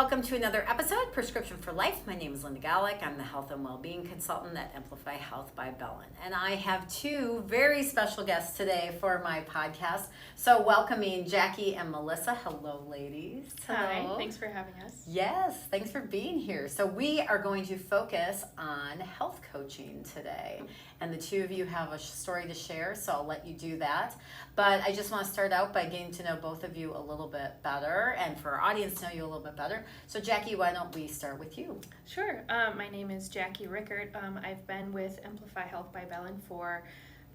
Welcome to another episode, Prescription for Life. My name is Linda Gallick. I'm the Health and Wellbeing Consultant at Amplify Health by Bellin. And I have two very special guests today for my podcast. So welcoming Jackie and Melissa. Hello, ladies. Hi, Hello. thanks for having us. Yes, thanks for being here. So we are going to focus on health coaching today. And the two of you have a story to share, so I'll let you do that. But I just want to start out by getting to know both of you a little bit better and for our audience to know you a little bit better. So Jackie, why don't we start with you? Sure. My name is Jackie Rickert. I've been with Amplify Health by Bellin for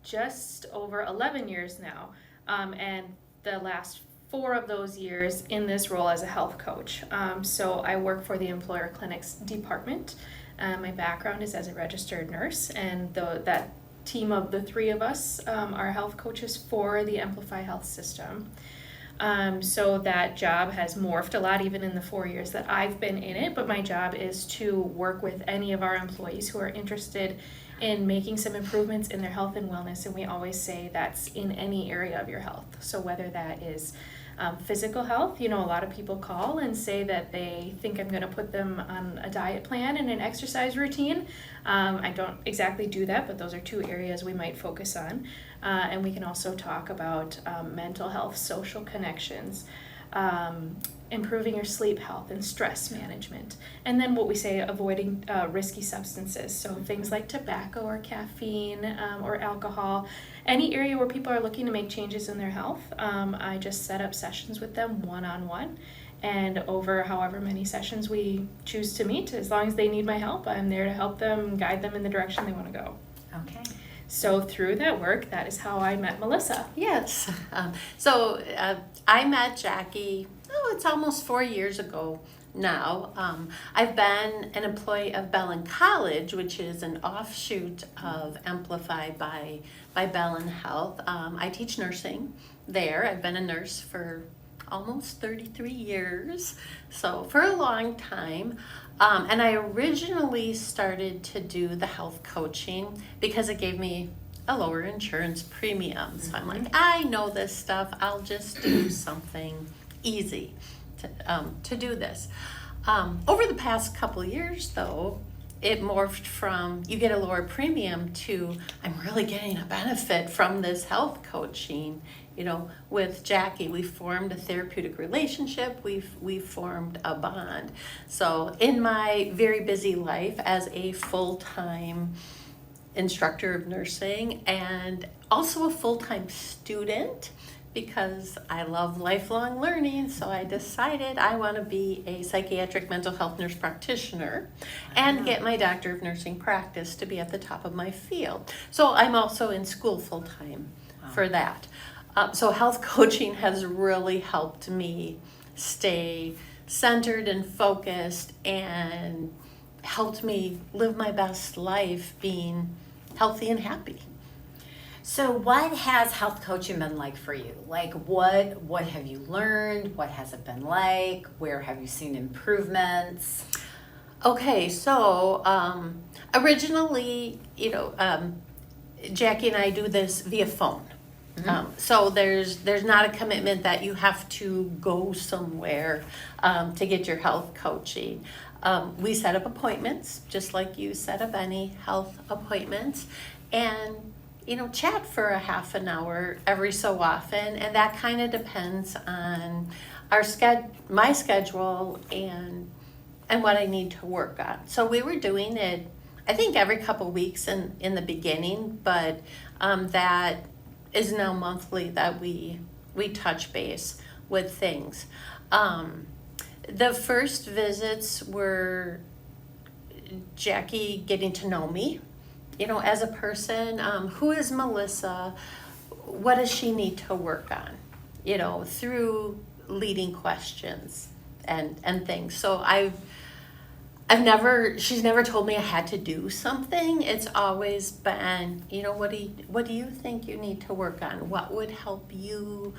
just over 11 years now. And the last 4 of those years in this role as a health coach. So I work for the Employer Clinics department. My background is as a registered nurse, and that team of the 3 of us are health coaches for the Amplify Health system. So that job has morphed a lot even in the 4 years that I've been in it, but my job is to work with any of our employees who are interested in making some improvements in their health and wellness, and we always say that's in any area of your health. So whether that is physical health, a lot of people call and say that they think I'm going to put them on a diet plan and an exercise routine. I don't exactly do that, but those are 2 areas we might focus on. And we can also talk about mental health, social connections, improving your sleep health and stress management. And then what we say, avoiding risky substances. So things like tobacco or caffeine or alcohol. Any area where people are looking to make changes in their health, I just set up sessions with them one-on-one. And over however many sessions we choose to meet, as long as they need my help, I'm there to help them, guide them in the direction they want to go. Okay. So through that work, that is how I met Melissa. Yes. So I met Jackie, it's almost 4 years ago now. I've been an employee of Bellin College, which is an offshoot of Amplify by Bellin Health. I teach nursing there. I've been a nurse for almost 33 years, so for a long time. And I originally started to do the health coaching because it gave me a lower insurance premium. So I'm like, I know this stuff. I'll just do something easy to do this. Over the past couple of years, though, it morphed from you get a lower premium to I'm really getting a benefit from this health coaching. With Jackie, we formed a therapeutic relationship. We formed a bond. So in my very busy life as a full-time instructor of nursing and also a full-time student, because I love lifelong learning, so I decided I want to be a psychiatric mental health nurse practitioner and get my doctor of nursing practice to be at the top of my field. So I'm also in school full-time for that. So health coaching has really helped me stay centered and focused and helped me live my best life being healthy and happy. So what has health coaching been like for you? Like what have you learned? What has it been like? Where have you seen improvements? Okay, so originally, Jackie and I do this via phone. So there's not a commitment that you have to go somewhere to get your health coaching. We set up appointments, just like you set up any health appointments, and chat for a half an hour every so often, and that kind of depends on my schedule and what I need to work on. So we were doing it, I think, every couple weeks in the beginning, but that is now monthly that we touch base with things. The first visits were Jackie getting to know me, as a person. Who is Melissa? What does she need to work on? Through leading questions and things. So she's never told me I had to do something. It's always been, what do you think you need to work on? What would help you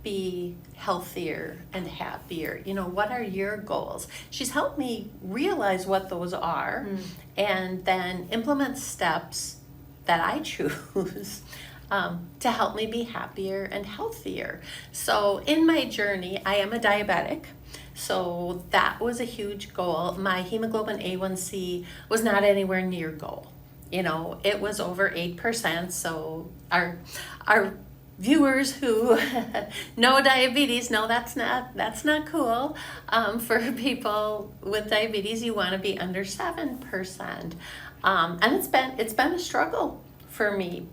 be healthier and happier? What are your goals? She's helped me realize what those are and then implement steps that I choose to help me be happier and healthier. So in my journey, I am a diabetic. So that was a huge goal. My hemoglobin A1C was not anywhere near goal. You know, it was over 8%. So our viewers who know diabetes know that's not cool. For people with diabetes, you want to be under 7%. And it's been a struggle for me,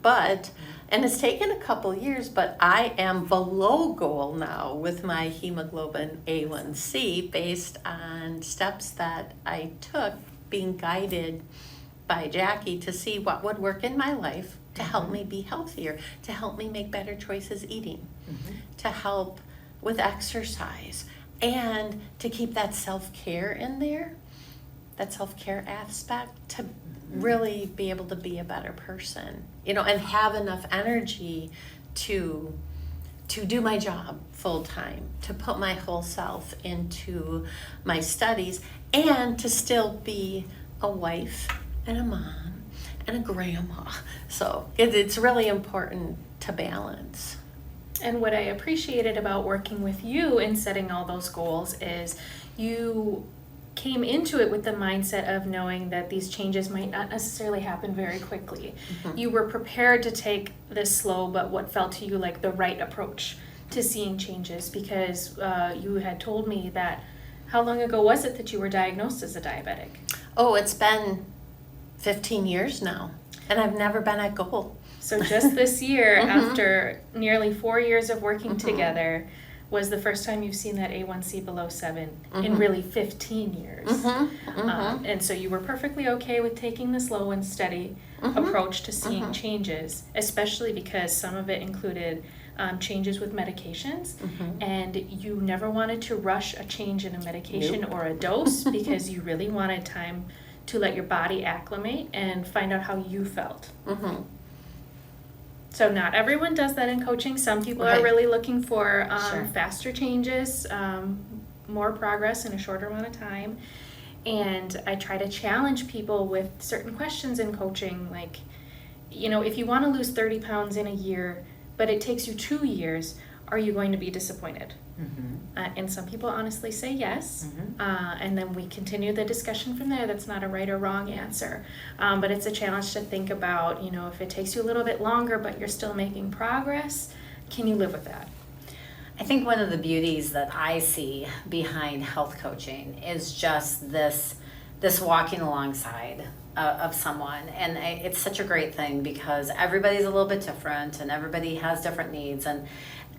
and it's taken a couple years, but I am below goal now with my hemoglobin A1C based on steps that I took being guided by Jackie to see what would work in my life to help me be healthier, to help me make better choices eating, to help with exercise, and to keep that self-care in there, that self-care aspect, to really be able to be a better person, and have enough energy to do my job full time, to put my whole self into my studies, and to still be a wife and a mom and a grandma. So it's really important to balance. And what I appreciated about working with you in setting all those goals is you came into it with the mindset of knowing that these changes might not necessarily happen very quickly. You were prepared to take this slow, but what felt to you like the right approach to seeing changes, because you had told me that, how long ago was it that you were diagnosed as a diabetic? Oh, it's been 15 years now, and I've never been at goal. So just this year, after nearly 4 years of working together, was the first time you've seen that A1C below 7 in really 15 years. And so you were perfectly okay with taking the slow and steady approach to seeing changes, especially because some of it included changes with medications, and you never wanted to rush a change in a medication or a dose because you really wanted time to let your body acclimate and find out how you felt. So not everyone does that in coaching. Some people are really looking for faster changes, more progress in a shorter amount of time. And I try to challenge people with certain questions in coaching, like, if you want to lose 30 pounds in a year, but it takes you 2 years, are you going to be disappointed? And some people honestly say yes. And then we continue the discussion from there. That's not a right or wrong answer. But it's a challenge to think about, if it takes you a little bit longer, but you're still making progress, can you live with that? I think one of the beauties that I see behind health coaching is just this walking alongside of someone. And it's such a great thing because everybody's a little bit different and everybody has different needs. And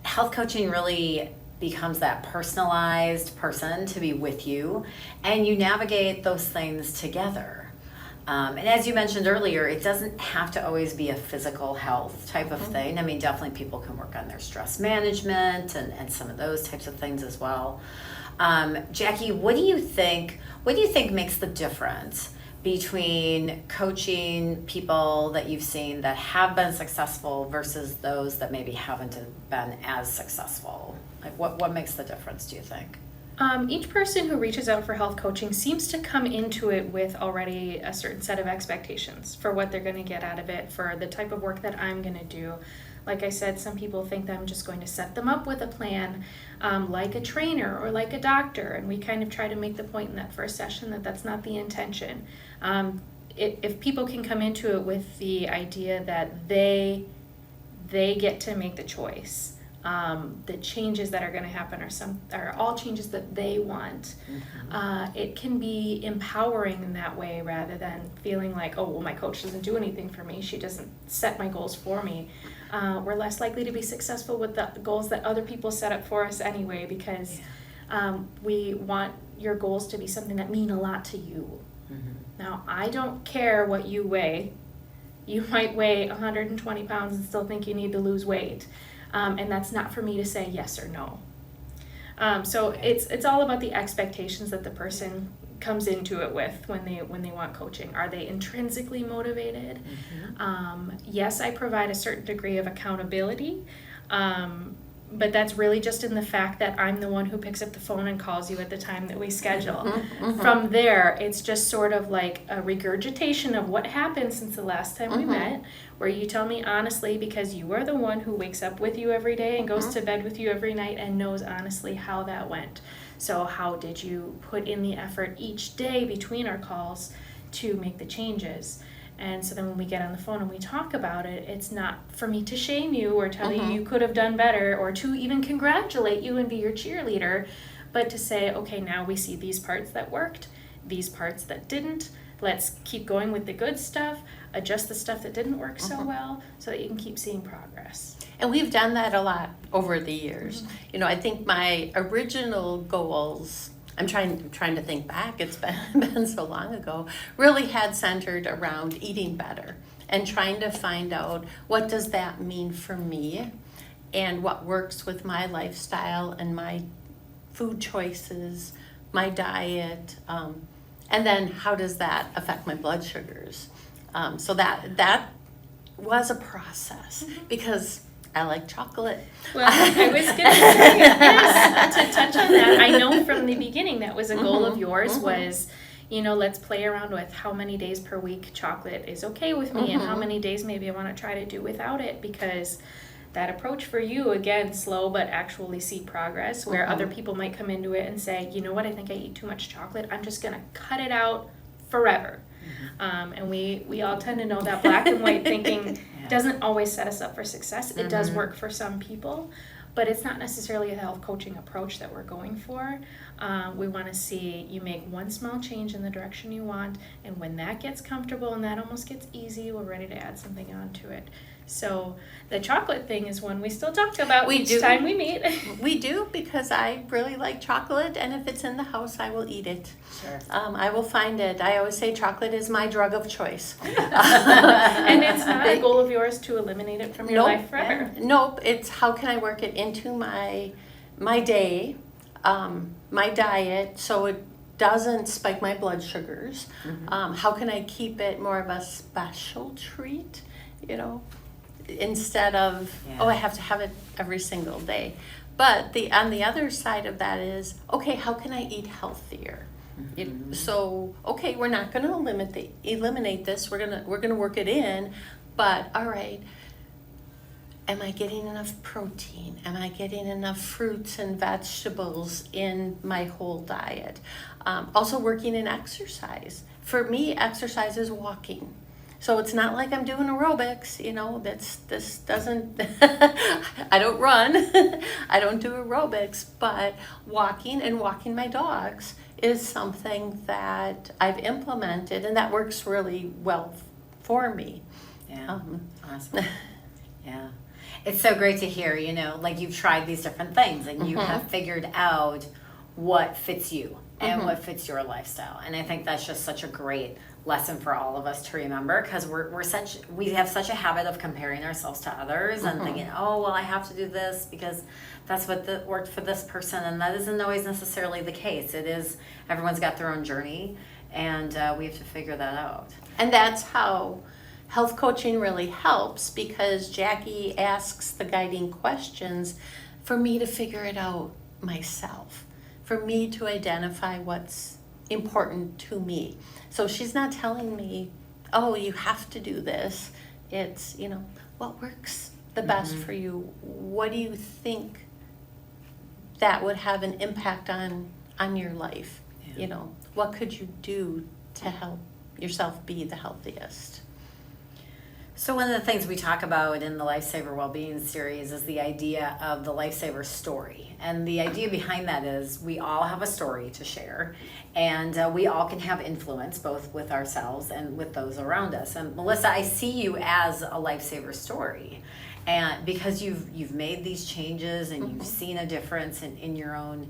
health coaching really becomes that personalized person to be with you, and you navigate those things together. And as you mentioned earlier, it doesn't have to always be a physical health type of thing. I mean, definitely people can work on their stress management and some of those types of things as well. Jackie, what do you think makes the difference between coaching people that you've seen that have been successful versus those that maybe haven't been as successful? Like what makes the difference, do you think? Each person who reaches out for health coaching seems to come into it with already a certain set of expectations for what they're going to get out of it, for the type of work that I'm going to do. Like I said, some people think that I'm just going to set them up with a plan, like a trainer or like a doctor, and we kind of try to make the point in that first session that that's not the intention. If people can come into it with the idea that they get to make the choice, the changes that are going to happen are all changes that they want. It can be empowering in that way rather than feeling like, oh, well, my coach doesn't do anything for me. She doesn't set my goals for me. We're less likely to be successful with the goals that other people set up for us anyway, because we want your goals to be something that mean a lot to you. Now, I don't care what you weigh. You might weigh 120 pounds and still think you need to lose weight. And that's not for me to say yes or no. So it's all about the expectations that the person comes into it with when they want coaching. Are they intrinsically motivated? Yes, I provide a certain degree of accountability. but that's really just in the fact that I'm the one who picks up the phone and calls you at the time that we schedule. From there, it's just sort of like a regurgitation of what happened since the last time we met, where you tell me honestly, because you are the one who wakes up with you every day and goes to bed with you every night and knows honestly how that went. So how did you put in the effort each day between our calls to make the changes? And so then when we get on the phone and we talk about it, it's not for me to shame you or tell you you could have done better or to even congratulate you and be your cheerleader, but to say, okay, now we see these parts that worked, these parts that didn't. Let's keep going with the good stuff, adjust the stuff that didn't work so well so that you can keep seeing progress. And we've done that a lot over the years. You know, I think my original goals, I'm trying to think back, it's been so long ago, really had centered around eating better and trying to find out what does that mean for me and what works with my lifestyle and my food choices, my diet, and then how does that affect my blood sugars. So that was a process because I like chocolate. Well, I was going to say, yes, to touch on that, I know from the beginning that was a goal of yours was, you know, let's play around with how many days per week chocolate is okay with me and how many days maybe I want to try to do without it, because that approach for you, again, slow but actually see progress, where other people might come into it and say, you know what, I think I eat too much chocolate, I'm just going to cut it out forever. And we all tend to know that black and white thinking doesn't always set us up for success. It does work for some people, but it's not necessarily a health coaching approach that we're going for. We want to see you make one small change in the direction you want, and when that gets comfortable and that almost gets easy, we're ready to add something onto it. So the chocolate thing is one we still talk about each time we meet. We do, because I really like chocolate, and if it's in the house, I will eat it. Sure. I will find it. I always say chocolate is my drug of choice. And it's not a goal of yours to eliminate it from your life forever. Nope. It's how can I work it into my day, my diet, so it doesn't spike my blood sugars. How can I keep it more of a special treat, you know, instead of, I have to have it every single day. But on the other side of that is, okay, how can I eat healthier? So, okay, we're not going to eliminate this. We're gonna work it in. But all right, am I getting enough protein? Am I getting enough fruits and vegetables in my whole diet? Also, working in exercise. For me, exercise is walking. So it's not like I'm doing aerobics, you know, this doesn't, I don't run, I don't do aerobics, but walking and walking my dogs is something that I've implemented, and that works really well for me. Yeah, awesome. Yeah. It's so great to hear, you know, like you've tried these different things and you have figured out what fits you and what fits your lifestyle. And I think that's just such a great lesson for all of us to remember, because we have such a habit of comparing ourselves to others and thinking, oh, well, I have to do this because that's what worked for this person, and that isn't always necessarily the case. It is, everyone's got their own journey, and we have to figure that out. And that's how health coaching really helps, because Jackie asks the guiding questions for me to figure it out myself, for me to identify what's important to me. So she's not telling me, oh, you have to do this. It's, you know, what works the best for you? What do you think that would have an impact on your life? Yeah. You know, what could you do to help yourself be the healthiest? So one of the things we talk about in the Lifesaver Wellbeing series is the idea of the Lifesaver story. And the idea behind that is we all have a story to share, and we all can have influence both with ourselves and with those around us. And Melissa, I see you as a Lifesaver story, and because you've made these changes and you've seen a difference in your own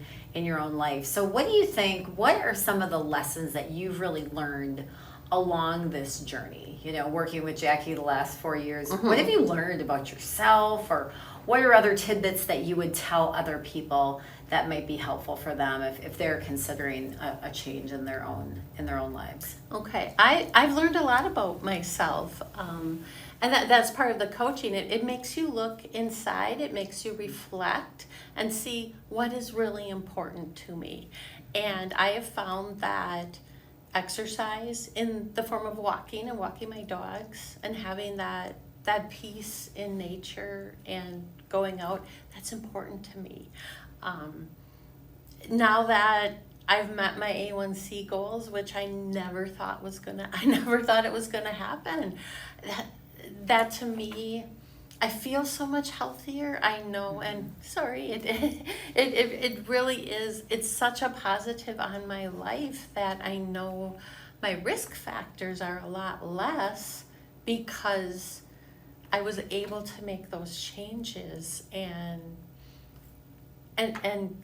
life. So what do you think, what are some of the lessons that you've really learned along this journey, you know, working with Jackie the last 4 years? What have you learned about yourself, or what are other tidbits that you would tell other people that might be helpful for them if they're considering a change in their own lives? Okay, I've learned a lot about myself, And that's part of the coaching. It makes you look inside, it makes you reflect and see what is really important to me. And I have found that exercise in the form of walking and walking my dogs and having that peace in nature and going out, that's important to me. Now that I've met my A1C goals, which I never thought it was gonna happen. That to me, I feel so much healthier. I know, and sorry, it really is. It's such a positive on my life that I know my risk factors are a lot less because I was able to make those changes and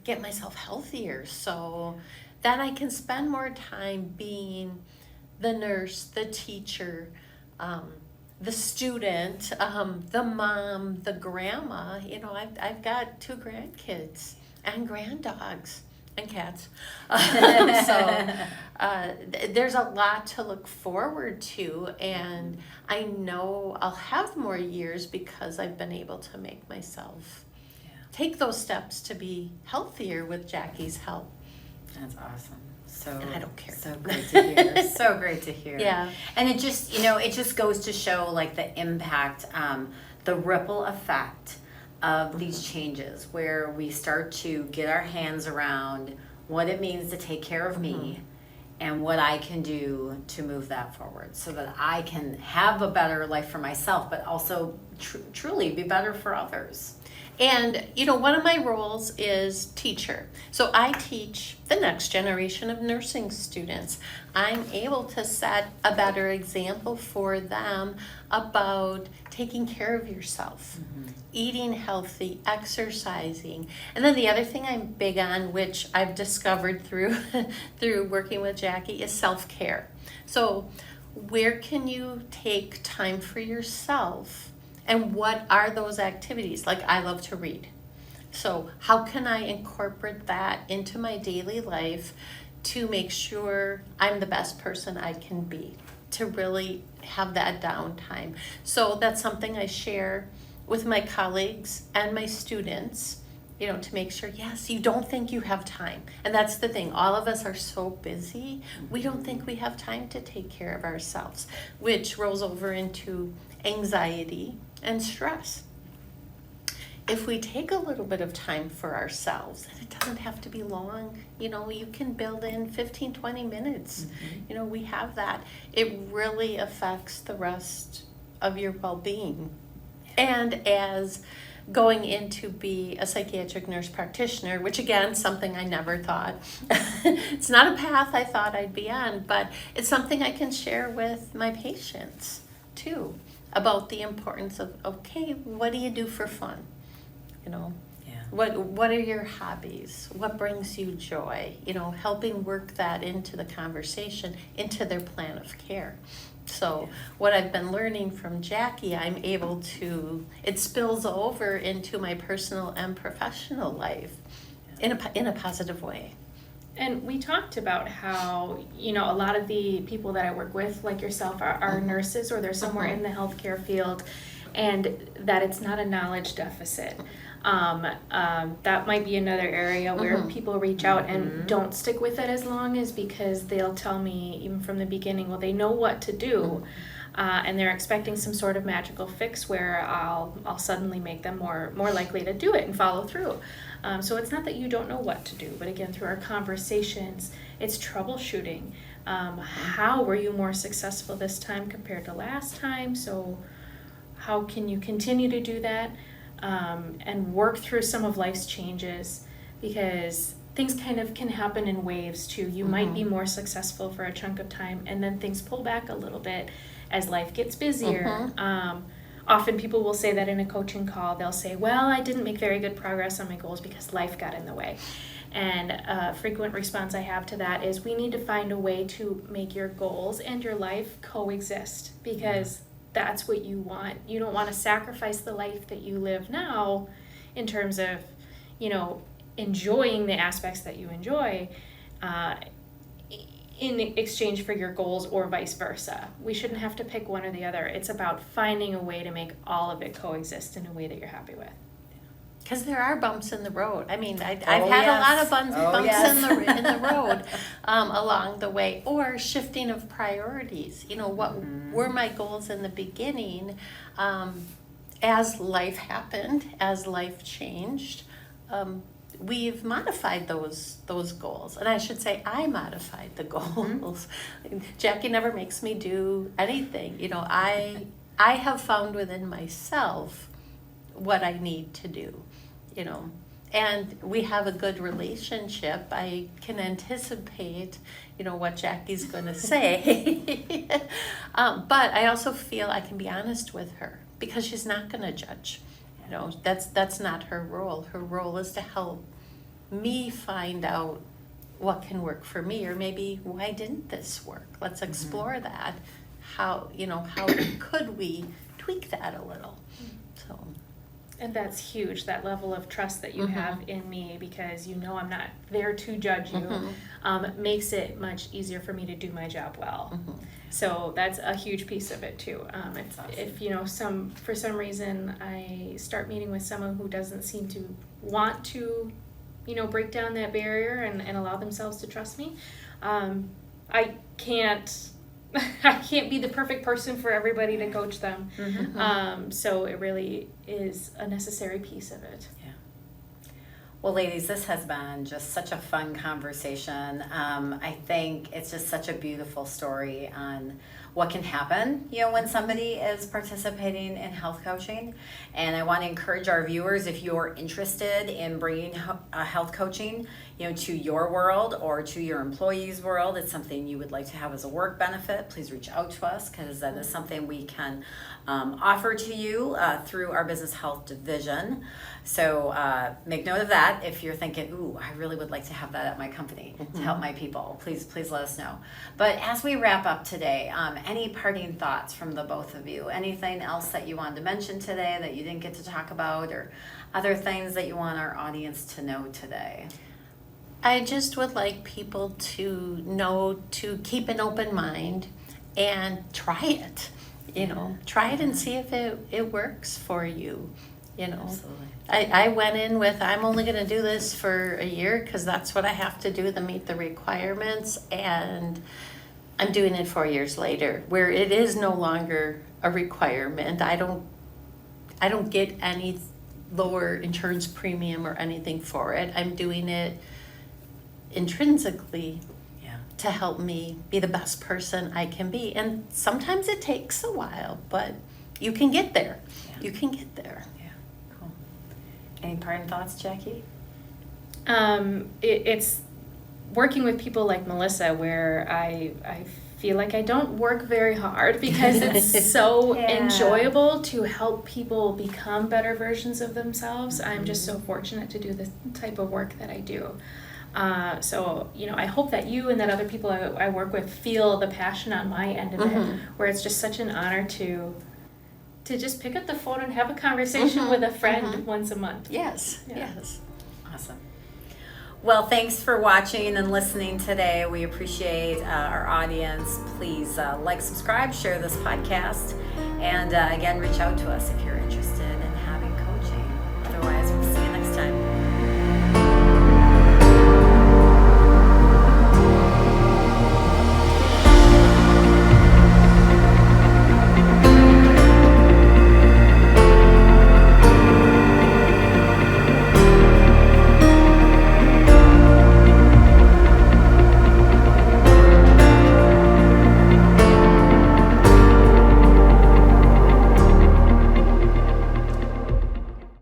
get myself healthier, so that I can spend more time being the nurse, the teacher, the student, the mom, the grandma. You know, I've got 2 grandkids and granddogs and cats. There's a lot to look forward to, and I know I'll have more years because I've been able to make myself take those steps to be healthier with Jackie's help. That's awesome. So, and I don't care. So great to hear. So great to hear. Yeah. And it just, it just goes to show like the impact, the ripple effect of these changes where we start to get our hands around what it means to take care of me and what I can do to move that forward so that I can have a better life for myself, but also truly be better for others. And, one of my roles is teacher. So I teach the next generation of nursing students. I'm able to set a better example for them about taking care of yourself, eating healthy, exercising. And then the other thing I'm big on, which I've discovered through working with Jackie, is self-care. So where can you take time for yourself? And what are those activities? Like, I love to read. So how can I incorporate that into my daily life to make sure I'm the best person I can be, to really have that downtime? So that's something I share with my colleagues and my students, to make sure, yes, you don't think you have time. And that's the thing. All of us are so busy, we don't think we have time to take care of ourselves, which rolls over into anxiety and stress. If we take a little bit of time for ourselves, and it doesn't have to be long, you can build in 15, 20 minutes. We have that. It really affects the rest of your well-being. And as going in to be a psychiatric nurse practitioner, which again, something I never thought, it's not a path I thought I'd be on, but it's something I can share with my patients too, about the importance of, okay, what do you do for fun? What are your hobbies? What brings you joy? Helping work that into the conversation, into their plan of care. So what I've been learning from Jackie, I'm able to, it spills over into my personal and professional life in a positive way. And we talked about how, a lot of the people that I work with, like yourself, are nurses or they're somewhere in the healthcare field, and that it's not a knowledge deficit. That might be another area where people reach out and don't stick with it as long, is because they'll tell me even from the beginning, well, they know what to do, and they're expecting some sort of magical fix where I'll suddenly make them more likely to do it and follow through. So it's not that you don't know what to do, but again, through our conversations, it's troubleshooting. How were you more successful this time compared to last time? So how can you continue to do that? And work through some of life's changes, because things kind of can happen in waves too. You might be more successful for a chunk of time, and then things pull back a little bit as life gets busier. Often people will say that in a coaching call. They'll say, well, I didn't make very good progress on my goals because life got in the way. And a frequent response I have to that is, we need to find a way to make your goals and your life coexist, because that's what you want. You don't want to sacrifice the life that you live now in terms of, enjoying the aspects that you enjoy in exchange for your goals or vice versa. We shouldn't have to pick one or the other. It's about finding a way to make all of it coexist in a way that you're happy with. Because there are bumps in the road. I mean, I've Oh, had yes. a lot of bumps yes. in the road along the way, or shifting of priorities. You know, what were my goals in the beginning? As life happened, as life changed, we've modified those goals. And I should say I modified the goals. Jackie never makes me do anything. You know, I have found within myself what I need to do, you know, and we have a good relationship. I can anticipate, you know, what Jackie's going to say, but I also feel I can be honest with her because she's not going to judge. You know, that's not her role. Her role is to help me find out what can work for me, or maybe why didn't this work? Let's explore that. How could we tweak that a little? So. And that's huge, that level of trust that you have in me, because you know I'm not there to judge you, makes it much easier for me to do my job well. So that's a huge piece of it too. If you know, for some reason I start meeting with someone who doesn't seem to want to, you know, break down that barrier and allow themselves to trust me, I can't be the perfect person for everybody to coach them. So it really is a necessary piece of it. Yeah. Well, ladies, this has been just such a fun conversation. I think it's just such a beautiful story on what can happen, you know, when somebody is participating in health coaching. And I want to encourage our viewers, if you're interested in bringing health coaching, you know, to your world or to your employees' world, it's something you would like to have as a work benefit, please reach out to us, because that is something we can offer to you through our business health division. So make note of that. If you're thinking, ooh, I really would like to have that at my company to help my people, please let us know. But as we wrap up today, any parting thoughts from the both of you? Anything else that you wanted to mention today that you didn't get to talk about, or other things that you want our audience to know today? I just would like people to know to keep an open mind and try it. You know, try it and see if it works for you. You know, Absolutely. I went in with, I'm only going to do this for a year because that's what I have to do to meet the requirements, and I'm doing it 4 years later where it is no longer a requirement. I don't get any lower insurance premium or anything for it. I'm doing it intrinsically to help me be the best person I can be. And sometimes it takes a while, but you can get there. You can get there. Yeah, cool. Any parting thoughts, Jackie? It's working with people like Melissa, where I feel like I don't work very hard because it's so enjoyable to help people become better versions of themselves. I'm just so fortunate to do the type of work that I do. So, you know, I hope that you and that other people I work with feel the passion on my end of it, where it's just such an honor to just pick up the phone and have a conversation with a friend once a month. Yes, Yeah. yes. Awesome. Well, thanks for watching and listening today. We appreciate our audience. Please like, subscribe, share this podcast, and again, reach out to us if you're interested.